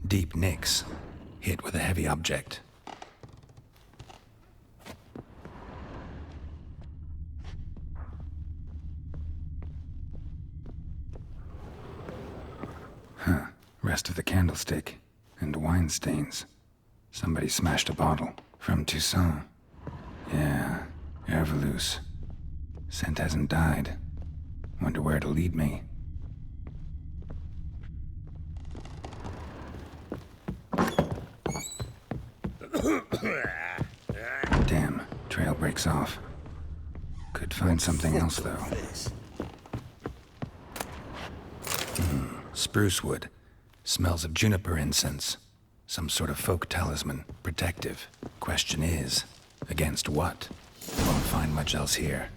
Deep nicks, hit with a heavy object. Rest of the candlestick, and wine stains. Somebody smashed a bottle. From Toussaint. Yeah, Herveloos. Scent hasn't died. Wonder where it'll lead me. Damn, trail breaks off. Could find something else, though. Spruce wood. Smells of juniper incense. Some sort of folk talisman. Protective. Question is, against what? Won't find much else here.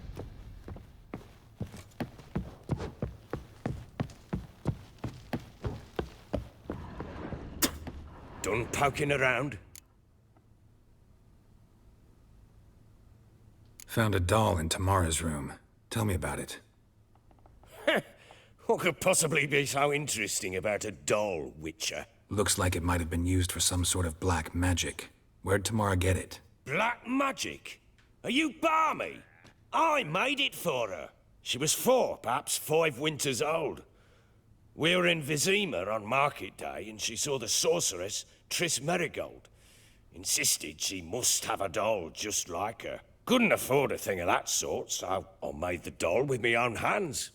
Done poking around? Found a doll in Tamara's room. Tell me about it. What could possibly be so interesting about a doll, Witcher? Looks like it might have been used for some sort of black magic. Where'd Tamara get it? Black magic? Are you balmy? I made it for her. She was 4, perhaps 5 winters old. We were in Vizima on market day, and she saw the sorceress, Triss Merigold. Insisted she must have a doll just like her. Couldn't afford a thing of that sort, so I made the doll with my own hands.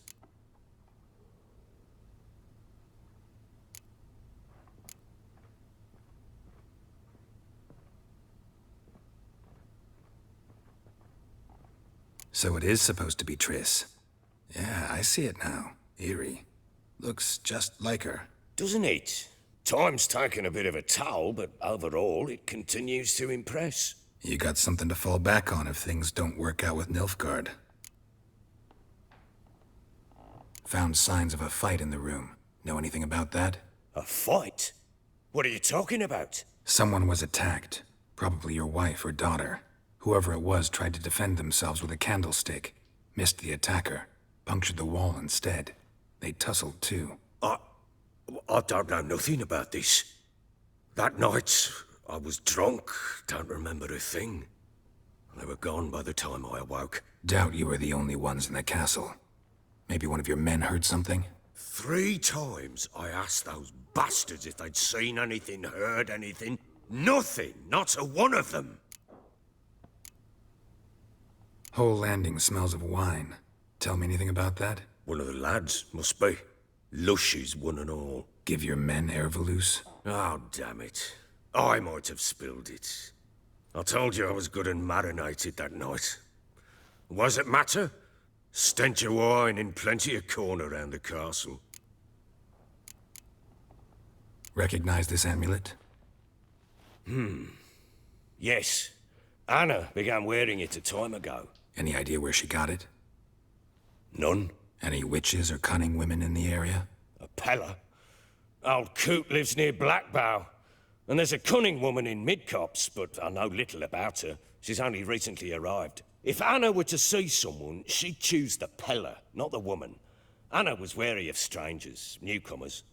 So it is supposed to be Triss. Yeah, I see it now. Eerie. Looks just like her. Doesn't it? Time's taken a bit of a toll, but overall, it continues to impress. You got something to fall back on if things don't work out with Nilfgaard. Found signs of a fight in the room. Know anything about that? A fight? What are you talking about? Someone was attacked. Probably your wife or daughter. Whoever it was tried to defend themselves with a candlestick. Missed the attacker. Punctured the wall instead. They tussled too. I don't know nothing about this. That night, I was drunk, don't remember a thing. They were gone by the time I awoke. Doubt you were the only ones in the castle. Maybe one of your men heard something? 3 times I asked those bastards if they'd seen anything, heard anything. Nothing, not a one of them. Whole landing smells of wine. Tell me anything about that? One of the lads, must be. Lushes, one and all. Give your men Herveloos? Oh, damn it. I might have spilled it. I told you I was good and marinated that night. Was it matter? Stench of wine in plenty of corn around the castle. Recognize this amulet? Yes. Anna began wearing it a time ago. Any idea where she got it? None. Any witches or cunning women in the area? A Pella. Old Coot lives near Blackbow. And there's a cunning woman in Midcopse, but I know little about her. She's only recently arrived. If Anna were to see someone, she'd choose the Pella, not the woman. Anna was wary of strangers, newcomers.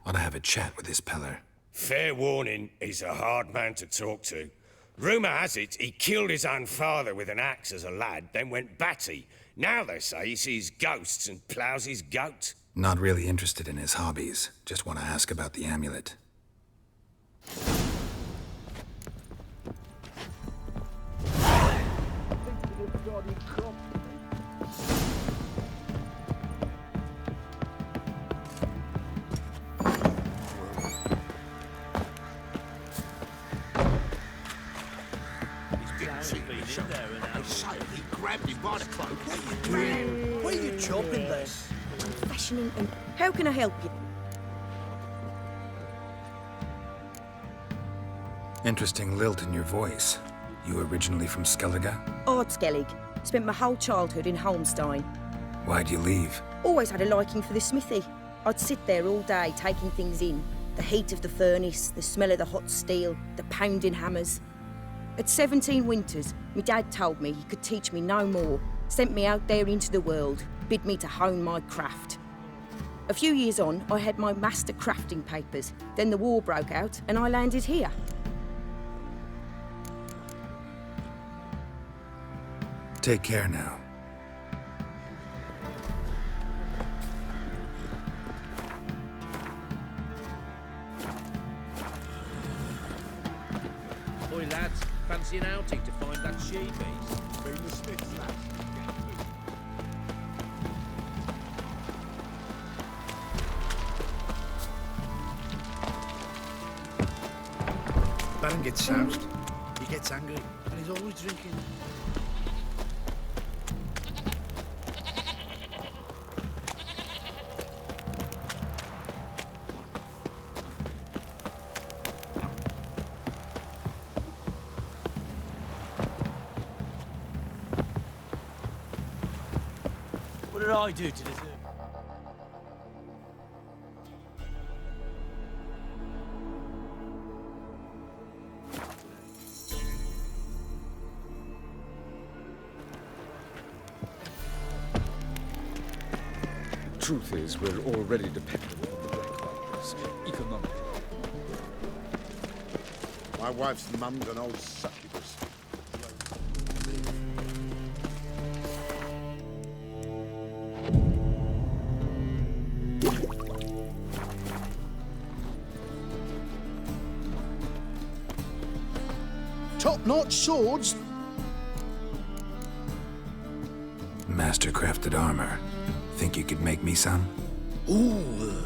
Ought to have a chat with this Peller. Fair warning, he's a hard man to talk to. Rumour has it he killed his own father with an axe as a lad, then went batty. Now they say he sees ghosts and ploughs his goat. Not really interested in his hobbies. Just want to ask about the amulet. He grabbed him by the cloak. What are you chopping there? I'm fashioning and... How can I help you? Interesting lilt in your voice. You originally from Skellige? Ardskellig. Spent my whole childhood in Holmstein. Why'd you leave? Always had a liking for the smithy. I'd sit there all day taking things in. The heat of the furnace, the smell of the hot steel, the pounding hammers. At 17 winters, my dad told me he could teach me no more. Sent me out there into the world, bid me to hone my craft. A few years on, I had my master crafting papers. Then the war broke out, and I landed here. Take care now. Boy, lads, fancy an outing to find that she-beast? Bring the Smiths, lads. Baron gets soused. He gets angry, and he's always drinking. What did I do to deserve? Truth is, we're already dependent on the Black Vikings, economically. My wife's mum's an old succubus. Top-notch swords. Master-crafted armor. Think you could make me some? Ooh,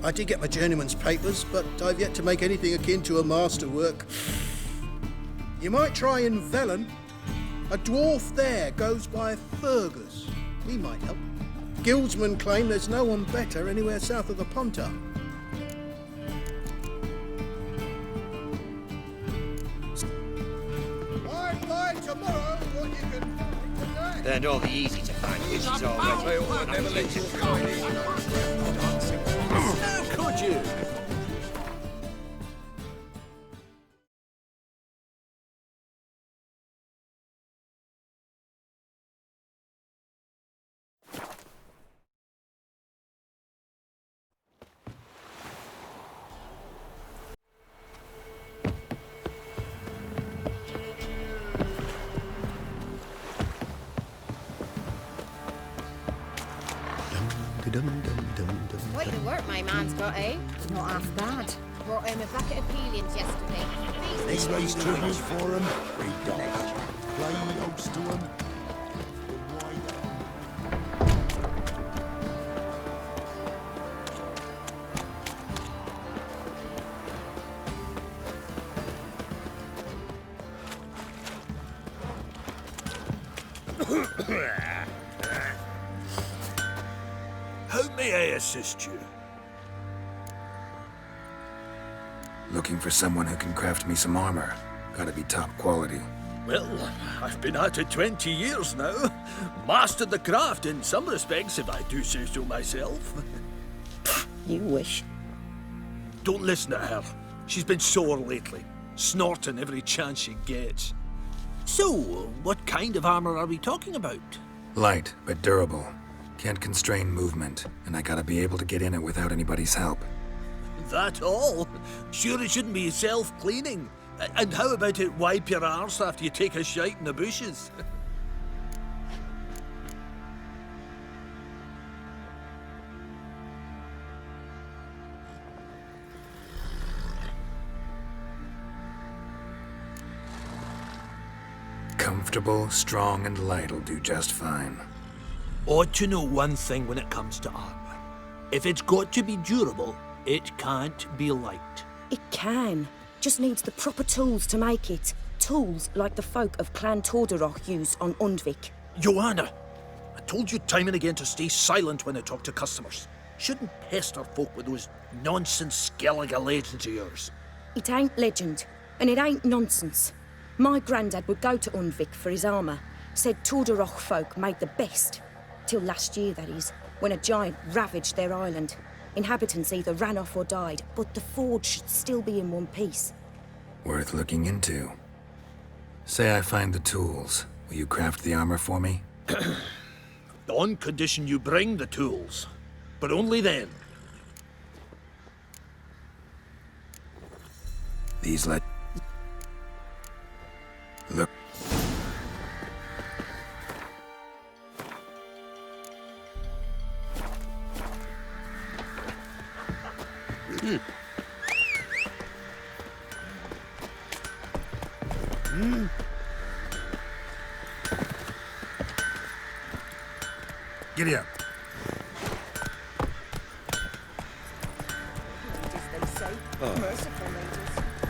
I did get my journeyman's papers, but I've yet to make anything akin to a masterwork. You might try in Velen. A dwarf there goes by Fergus. He might help. Guildsmen claim there's no one better anywhere south of the Pontar. By tomorrow, what you can find today. Learned all the easy to find wishes already. How could you? Quite the work my man's got, eh? Not half bad. Brought him a bucket of peelings yesterday. They raise tribute for him. We got it. Play host to him. How may I assist you? Looking for someone who can craft me some armor. Gotta be top quality. Well, I've been at it 20 years now. Mastered the craft in some respects, if I do say so myself. You wish. Don't listen to her. She's been sore lately, snorting every chance she gets. So, what kind of armor are we talking about? Light, but durable. Can't constrain movement, and I gotta be able to get in it without anybody's help. That all? Sure it shouldn't be self-cleaning. And how about it wipe your arse after you take a shite in the bushes? Comfortable, strong, and light'll do just fine. Ought to know one thing when it comes to armor. If it's got to be durable, it can't be light. It can. Just needs the proper tools to make it. Tools like the folk of Clan Tordaroch use on Undvik. Joanna, I told you time and again to stay silent when I talk to customers. Shouldn't pester folk with those nonsense Skellige legends of yours. It ain't legend, and it ain't nonsense. My granddad would go to Undvik for his armour. Said Tordaroch folk made the best. Till last year, that is, when a giant ravaged their island. Inhabitants either ran off or died, but the forge should still be in one piece. Worth looking into. Say I find the tools. Will you craft the armor for me? On condition you bring the tools. But only then. These Look. Giddy up. As they say, merciful ladies.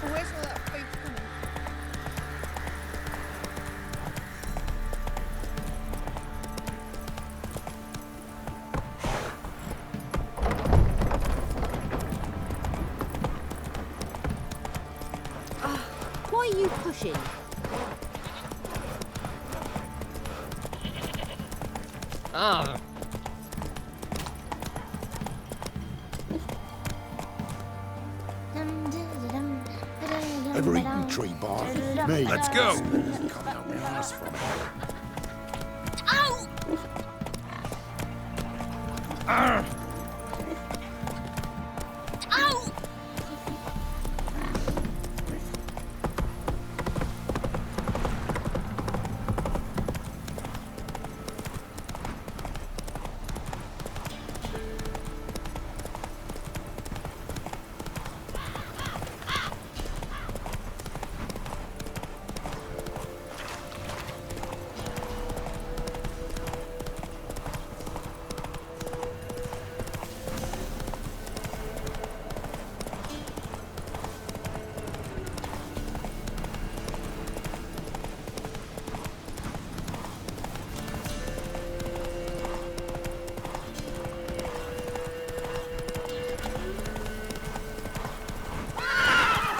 Where's all that food coming? Why are you pushing? Ah, Ever eaten tree bark? Me. Let's go. Come out my ass from it. Ow! Ow!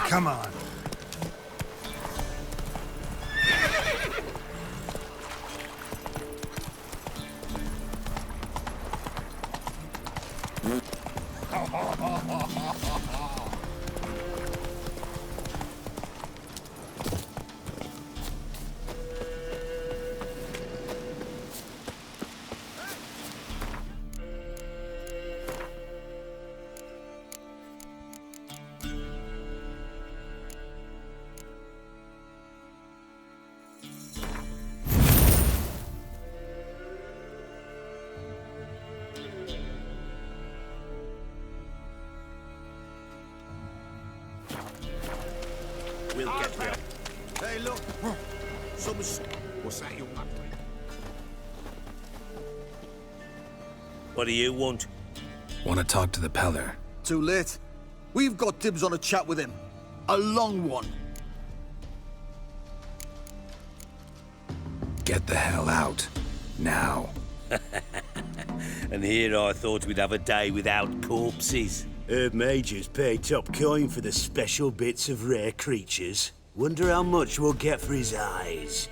Come on. We'll get there. Hey, look. Someone's... What's that you're muttering? What do you want? Want to talk to the Peller? Too late. We've got dibs on a chat with him. A long one. Get the hell out. Now. And here I thought we'd have a day without corpses. Herb Major's paid top coin for the special bits of rare creatures. Wonder how much we'll get for his eyes.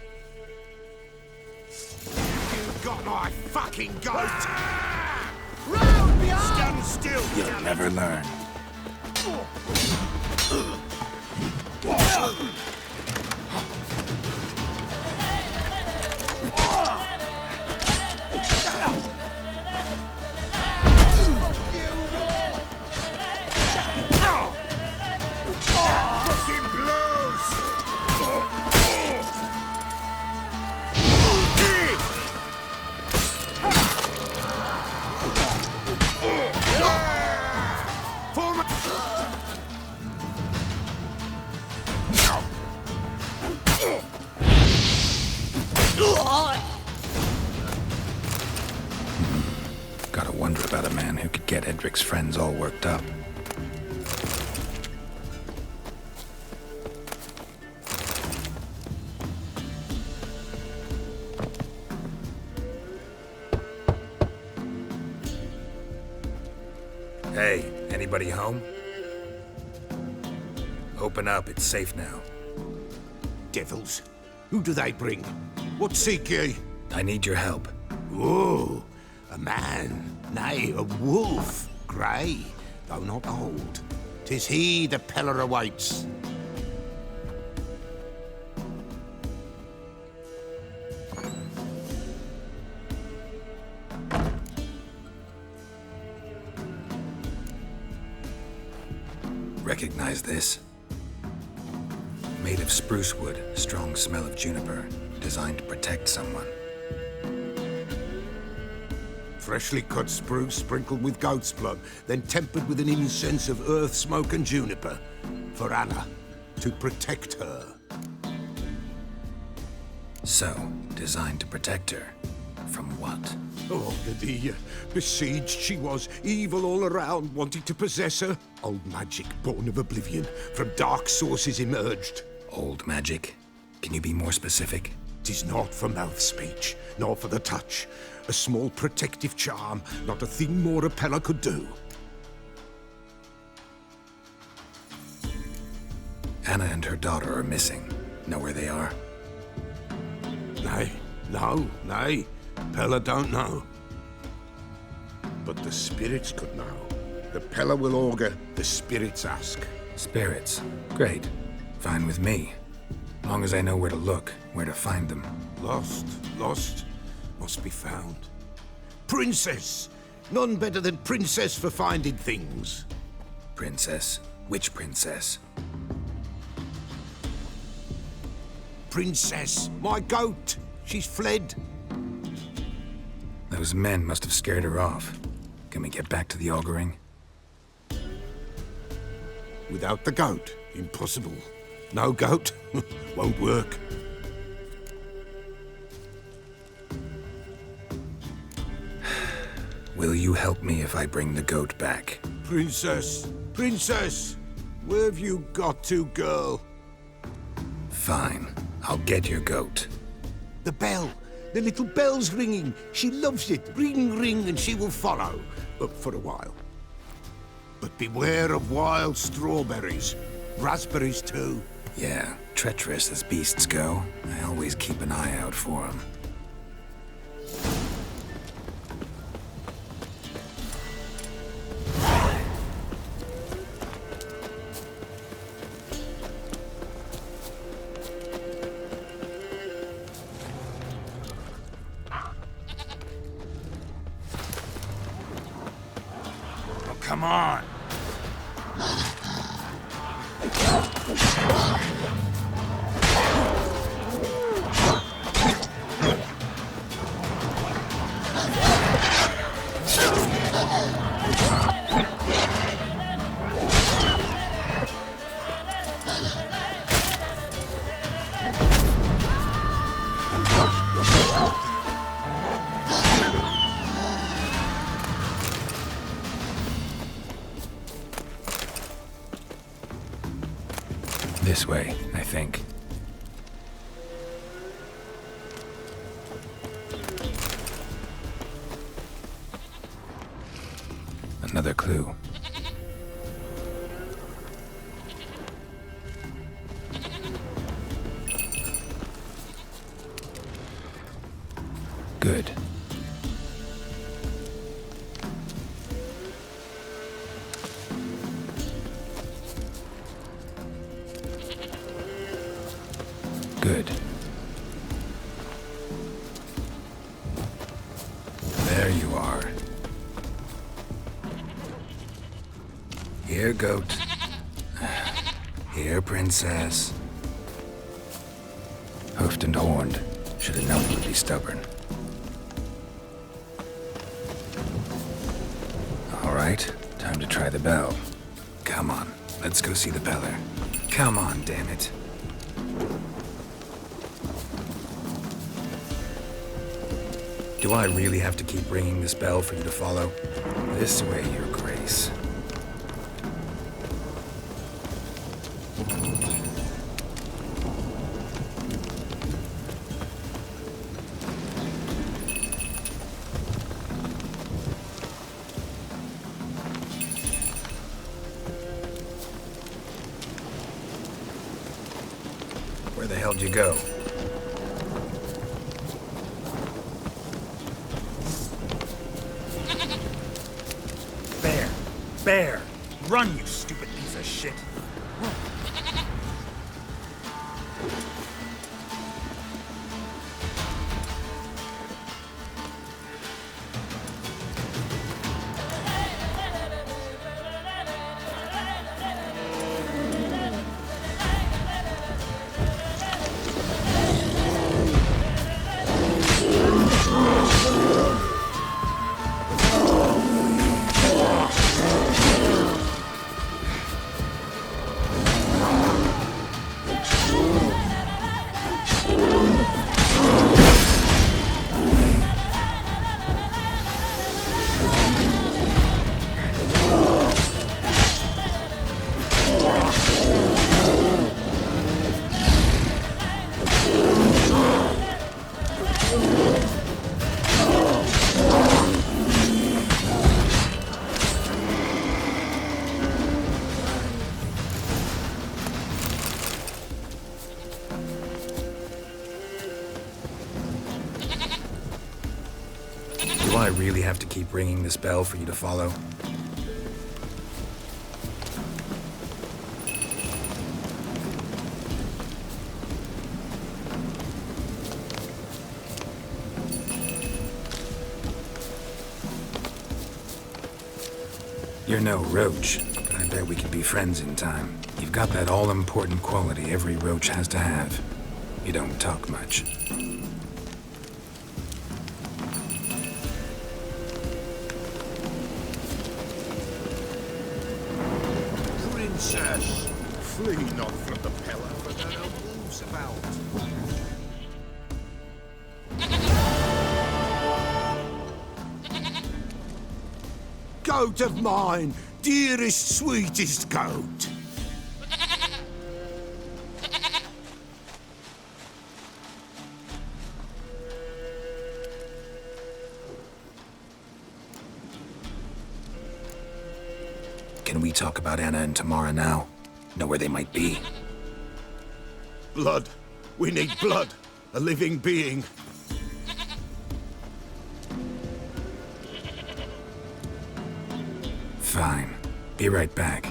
You got my fucking goat! Round behind! Stand still! You'll never learn. Fucking blows! Gotta wonder about a man who could get Edric's friends all worked up. Hey, anybody home? Open up, it's safe now. Devils? Who do they bring? What seek ye? I need your help. Oh, a man, nay, a wolf, grey, though not old. 'Tis he the Peller awaits. Recognize this? Made of spruce wood, strong smell of juniper. Designed to protect someone. Freshly cut spruce sprinkled with goat's blood, then tempered with an incense of earth, smoke and juniper. For Anna, to protect her. So, designed to protect her. From what? Oh, the besieged she was, evil all around, wanting to possess her. Old magic, born of oblivion, from dark sources emerged. Old magic? Can you be more specific? 'Tis not for mouth speech, nor for the touch. A small protective charm, not a thing more Repeller could do. Anna and her daughter are missing. Know where they are? Nay. Pella don't know. But the spirits could know. The Pella will augur, the spirits ask. Spirits? Great. Fine with me. Long as I know where to look, where to find them. Lost, must be found. Princess! None better than Princess for finding things. Princess? Which princess? Princess, my goat! She's fled. Those men must have scared her off. Can we get back to the auguring? Without the goat, impossible. No goat, won't work. Will you help me if I bring the goat back? Princess! Where have you got to, girl? Fine. I'll get your goat. The bell! The little bell's ringing. She loves it. Ring, ring, and she will follow. For a while. But beware of wild strawberries. Raspberries, too. Yeah, treacherous as beasts go. I always keep an eye out for them. Come on! This way, I think. Another clue. Good. Good. There you are. Here, goat. Here, princess. Hoofed and horned. Should have known it would be stubborn. All right, time to try the bell. Come on, let's go see the beller. Come on, damn it. Do I really have to keep ringing this bell for you to follow? This way, Your Grace. Where the hell did you go? Bear! Run, you stupid piece of shit! Do I really have to keep ringing this bell for you to follow? You're no roach, but I bet we could be friends in time. You've got that all-important quality every roach has to have. You don't talk much. Princess, flee not from the pillar, for there are wolves about. Goat of mine, dearest, sweetest goat. Can we talk about Anna and Tamara now? Know where they might be? Blood. We need blood. A living being. Fine. Be right back.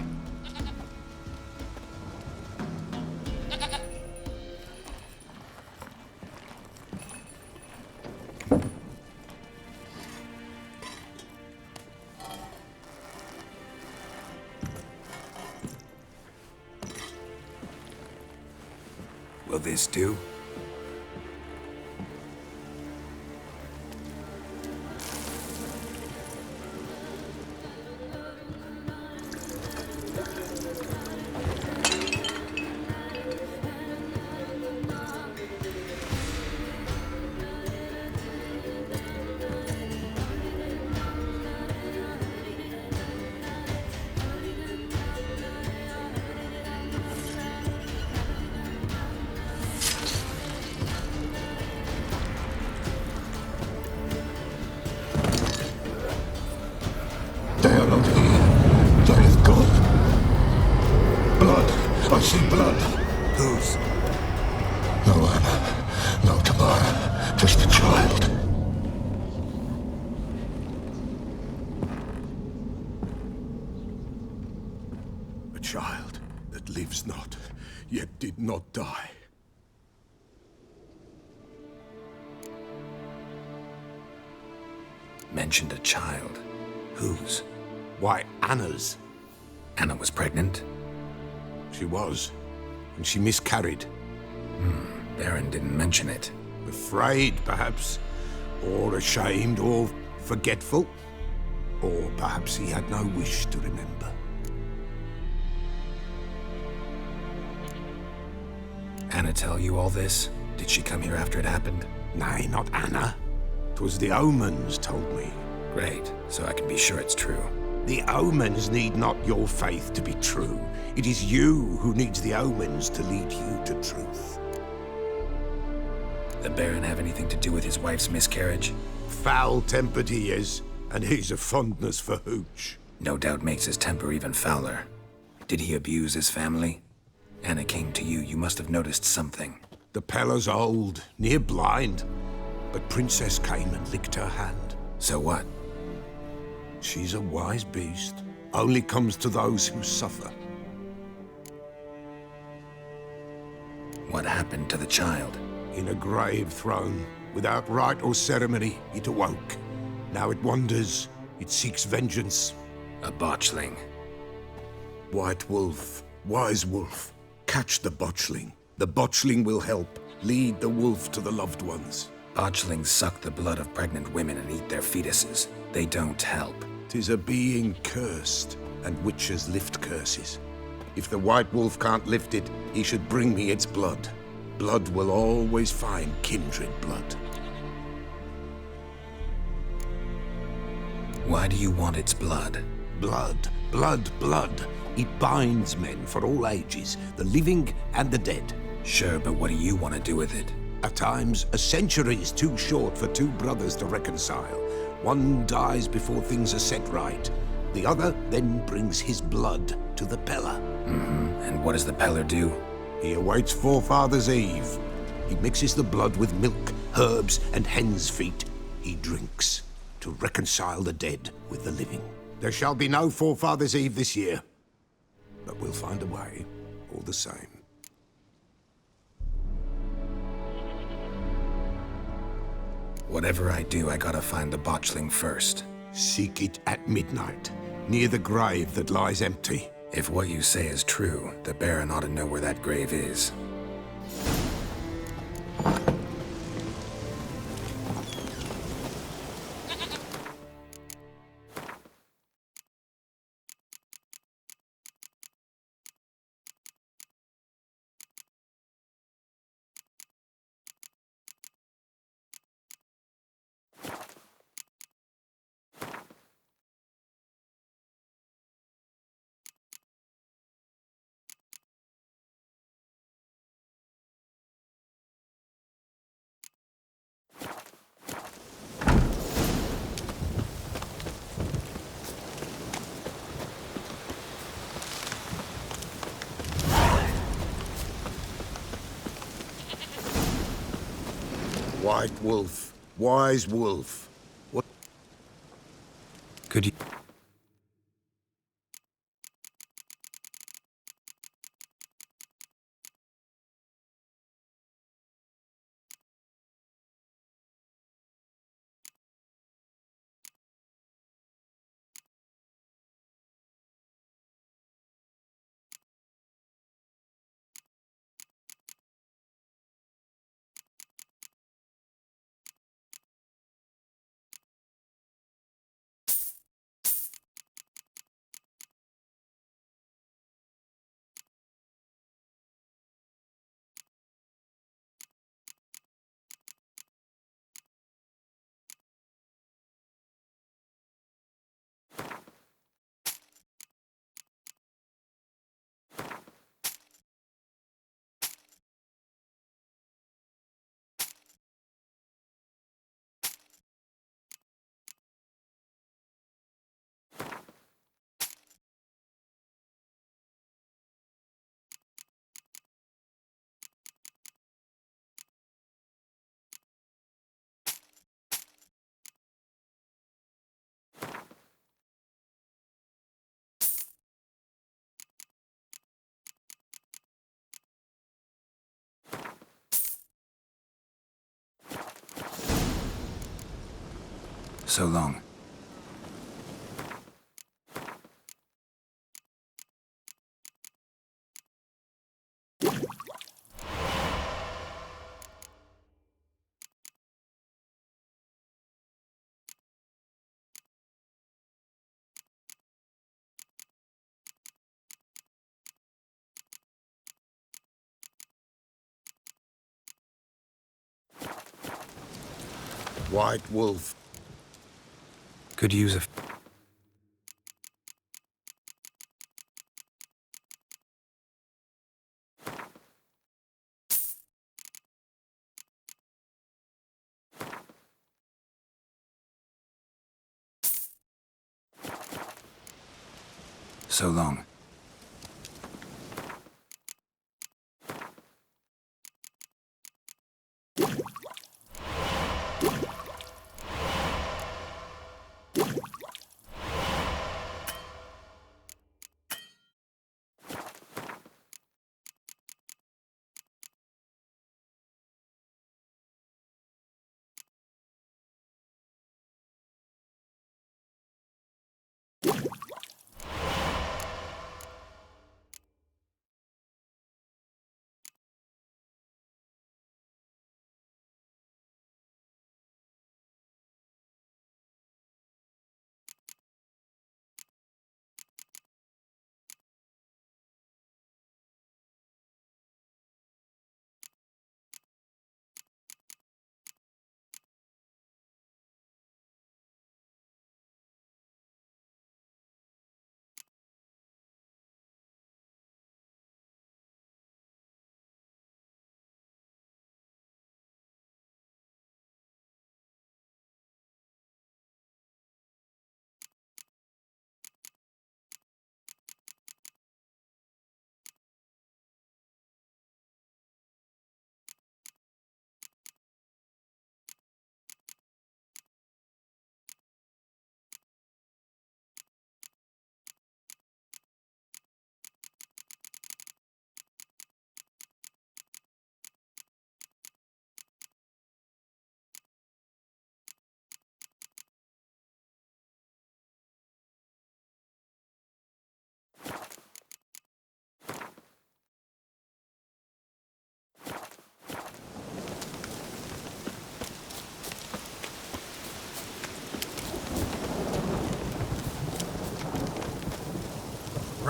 Will this do? They are not here. There is God. Blood. I see blood. Whose? No Anna. No Tamara. Just a child. A child that lives not, yet did not die. Mentioned a child. Whose? Why, Anna's. Anna was pregnant? She was. And she miscarried. Baron didn't mention it. Afraid, perhaps. Or ashamed, or forgetful. Or perhaps he had no wish to remember. Anna tell you all this? Did she come here after it happened? Nay, not Anna. 'Twas the omens told me. Great, so I can be sure it's true. The omens need not your faith to be true. It is you who needs the omens to lead you to truth. The Baron have anything to do with his wife's miscarriage? Foul-tempered he is, and he's a fondness for hooch. No doubt makes his temper even fouler. Did he abuse his family? Anna came to you, you must have noticed something. The Peller's old, near blind, but Princess came and licked her hand. So what? She's a wise beast. Only comes to those who suffer. What happened to the child? In a grave thrown, without rite or ceremony, it awoke. Now it wanders, it seeks vengeance. A botchling. White Wolf, wise wolf, catch the botchling. The botchling will help, lead the wolf to the loved ones. Botchlings suck the blood of pregnant women and eat their fetuses. They don't help. 'Tis a being cursed, and witches lift curses. If the White Wolf can't lift it, he should bring me its blood. Blood will always find kindred blood. Why do you want its blood? Blood, blood, blood. It binds men for all ages, the living and the dead. Sure, but what do you want to do with it? At times, a century is too short for two brothers to reconcile. One dies before things are set right. The other then brings his blood to the Peller. And what does the Peller do? He awaits Forefather's Eve. He mixes the blood with milk, herbs, and hen's feet. He drinks to reconcile the dead with the living. There shall be no Forefathers' Eve this year, but we'll find a way, all the same. Whatever I do, I gotta find the botchling first. Seek it at midnight, near the grave that lies empty. If what you say is true, the Baron ought to know where that grave is. White Wolf, wise wolf. What? Could you... So long. White Wolf. Could use a... So long.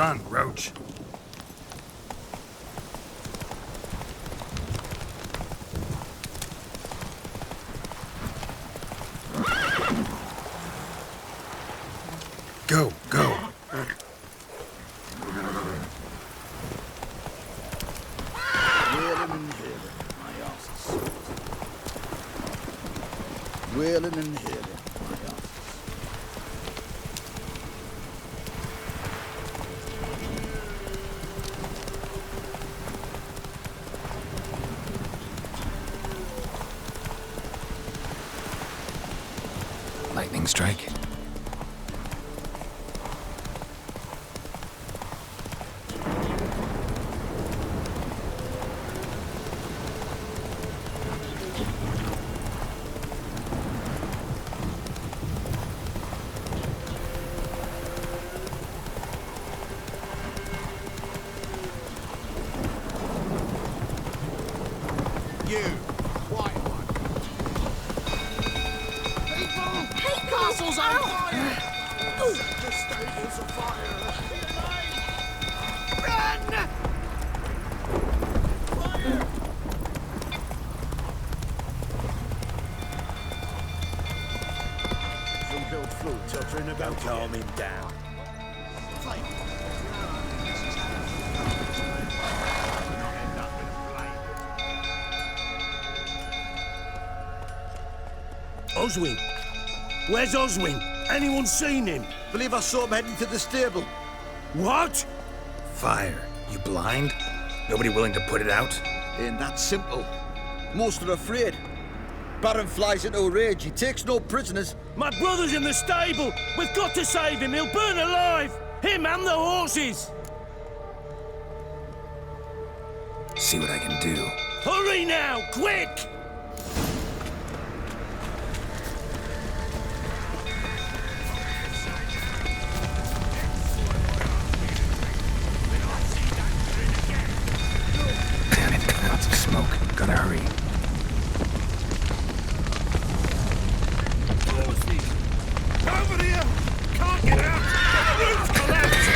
Run, Roach. Go, go. Wheeling and healing, my arse is sore. Wheeling and healing, my arse. Lightning strike. You, white one. People! Castle's on fire! Set the stables afire! Run! Fire! Some build food tottering about. Calm him down. Oswin! Where's Oswin? Anyone seen him? Believe I saw him heading to the stable. What? Fire. You blind? Nobody willing to put it out? Ain't that simple. Most are afraid. Baron flies into a rage. He takes no prisoners. My brother's in the stable! We've got to save him! He'll burn alive! Him and the horses! See what I can do. Hurry now! Quick! Damn it, clouds of smoke. Gotta hurry. Over here! Can't get out! The roof's collapsed!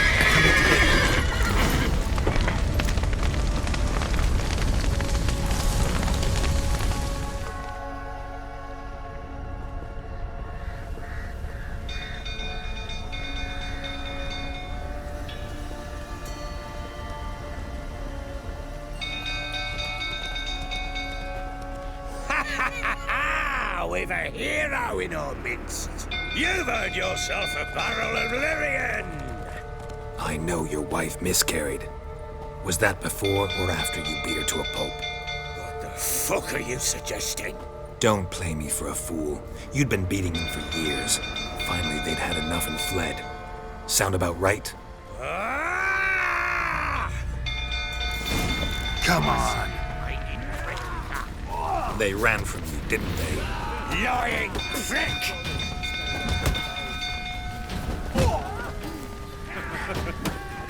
We've a hero in our midst. You've earned yourself a barrel of Lyrian. I know your wife miscarried. Was that before or after you beat her to a pulp? What the fuck are you suggesting? Don't play me for a fool. You'd been beating him for years. Finally, they'd had enough and fled. Sound about right? Come on. They ran from you, didn't they? Lying prick!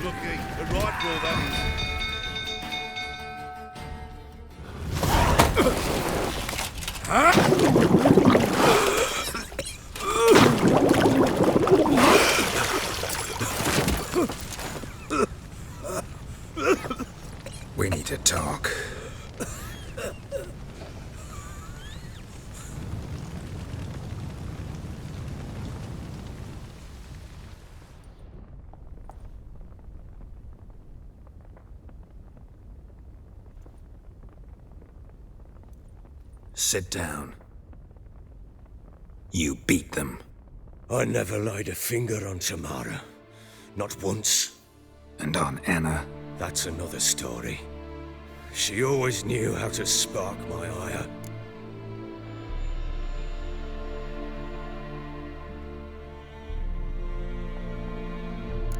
Lucky, the right brother. We need to talk. Sit down. You beat them. I never laid a finger on Tamara. Not once. And on Anna? That's another story. She always knew how to spark my ire.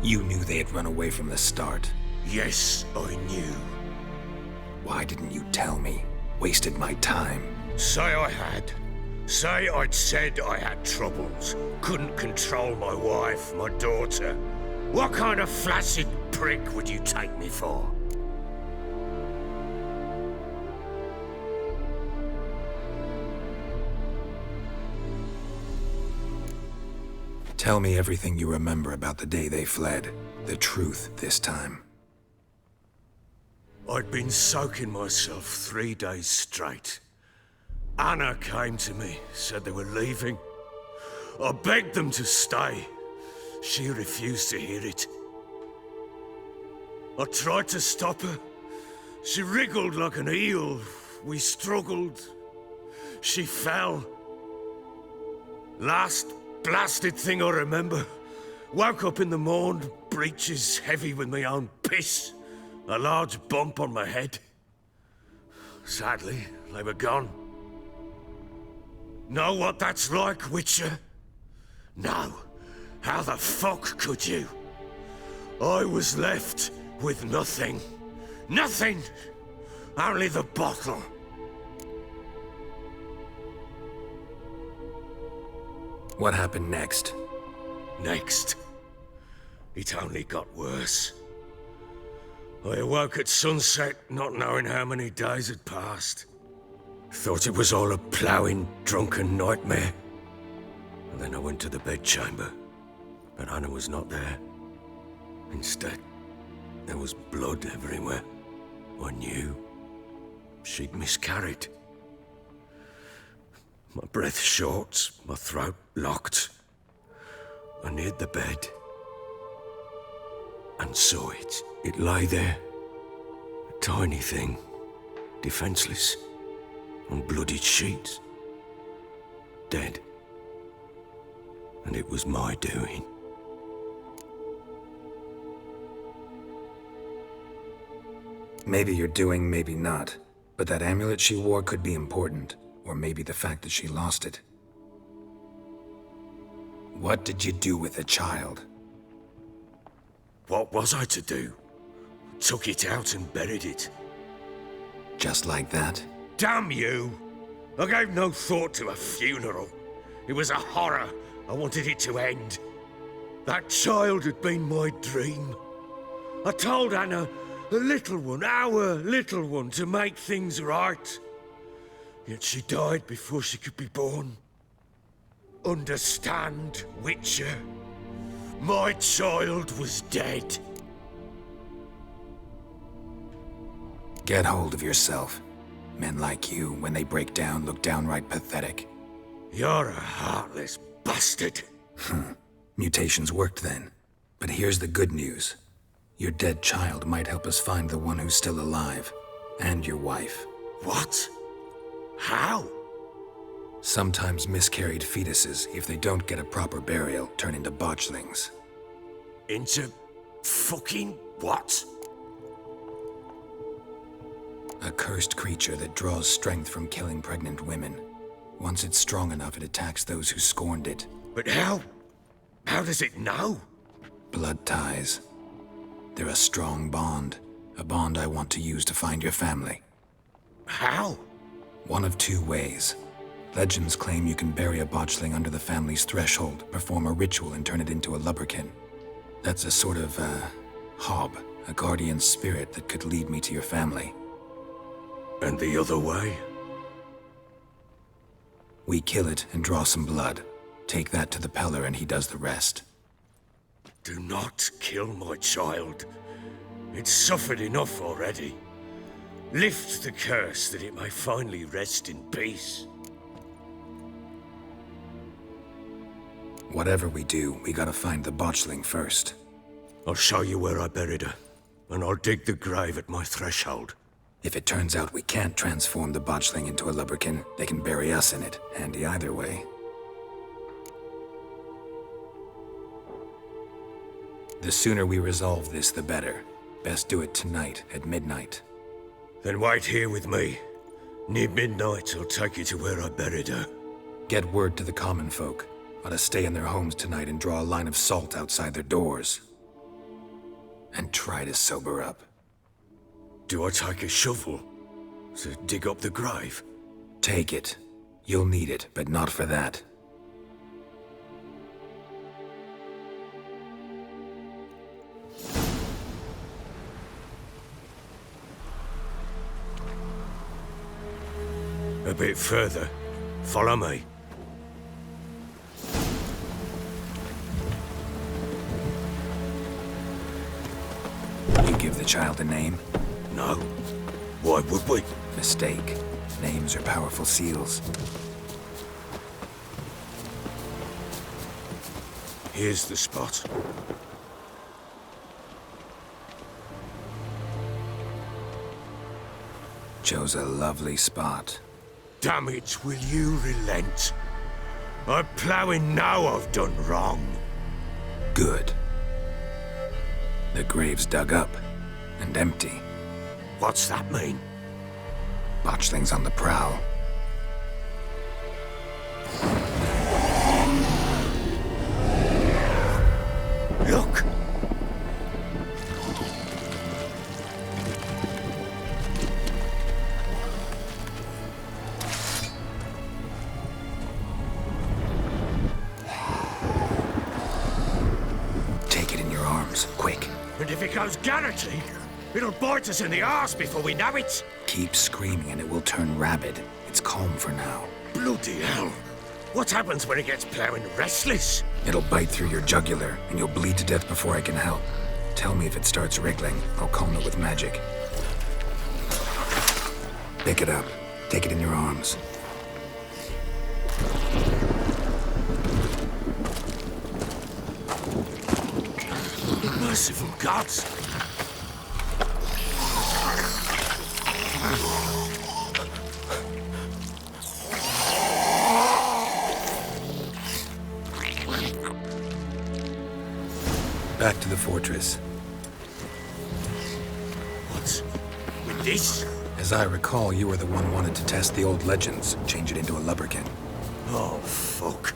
You knew they had run away from the start. Yes, I knew. Why didn't you tell me? Wasted my time. Say I had. Say I'd said I had troubles. Couldn't control my wife, my daughter. What kind of flaccid prick would you take me for? Tell me everything you remember about the day they fled. The truth this time. I'd been soaking myself 3 days straight. Anna came to me, said they were leaving. I begged them to stay. She refused to hear it. I tried to stop her. She wriggled like an eel. We struggled. She fell. Last blasted thing I remember. Woke up in the morn, breeches heavy with my own piss. A large bump on my head. Sadly, they were gone. Know what that's like, Witcher? No. How the fuck could you? I was left with nothing. Nothing! Only the bottle. What happened next? Next? It only got worse. I awoke at sunset, not knowing how many days had passed. Thought it was all a ploughing, drunken nightmare. And then I went to the bedchamber, but Anna was not there. Instead, there was blood everywhere. I knew she'd miscarried. My breath short, my throat locked. I neared the bed and saw it. It lay there, a tiny thing, defenseless, on bloodied sheets, dead. And it was my doing. Maybe you're doing, maybe not. But that amulet she wore could be important. Or maybe the fact that she lost it. What did you do with the child? What was I to do? Took it out and buried it. Just like that? Damn you! I gave no thought to a funeral. It was a horror. I wanted it to end. That child had been my dream. I told Anna, the little one, our little one, to make things right. Yet she died before she could be born. Understand, Witcher? My child was dead. Get hold of yourself. Men like you, when they break down, look downright pathetic. You're a heartless bastard. Mutations worked then. But here's the good news. Your dead child might help us find the one who's still alive. And your wife. What? How? Sometimes miscarried fetuses, if they don't get a proper burial, turn into botchlings. Into fucking what? A cursed creature that draws strength from killing pregnant women. Once it's strong enough, it attacks those who scorned it. But how? How does it know? Blood ties. They're a strong bond. A bond I want to use to find your family. How? One of two ways. Legends claim you can bury a botchling under the family's threshold, perform a ritual, and turn it into a lubberkin. That's a sort of, hob, a guardian spirit that could lead me to your family. And the other way? We kill it and draw some blood. Take that to the Peller and he does the rest. Do not kill my child. It's suffered enough already. Lift the curse that it may finally rest in peace. Whatever we do, we gotta find the botchling first. I'll show you where I buried her, and I'll dig the grave at my threshold. If it turns out we can't transform the botchling into a lubberkin, they can bury us in it. Handy either way. The sooner we resolve this, the better. Best do it tonight, at midnight. Then wait here with me. Near midnight, I'll take you to where I buried her. Get word to the common folk. Ought to stay in their homes tonight and draw a line of salt outside their doors. And try to sober up. Do I take a shovel to dig up the grave? Take it. You'll need it, but not for that. A bit further. Follow me. child a name? No. Why would we? Mistake. Names are powerful seals. Here's the spot. Chose a lovely spot. Damn it, will you relent? I'm ploughing now I've done wrong. Good. The grave's dug up and empty. What's that mean? Botchling's on the prowl. Look! Take it in your arms, quick. And if it goes Garrity, it'll bite us in the arse before we know it. Keep screaming and it will turn rabid. It's calm for now. Bloody hell. What happens when it gets ploughing restless? It'll bite through your jugular, and you'll bleed to death before I can help. Tell me if it starts wriggling. I'll calm it with magic. Pick it up. Take it in your arms. Merciful gods! Back to the fortress. What? With this? As I recall, you were the one wanted to test the old legends, change it into a lubberkin. Oh, fuck.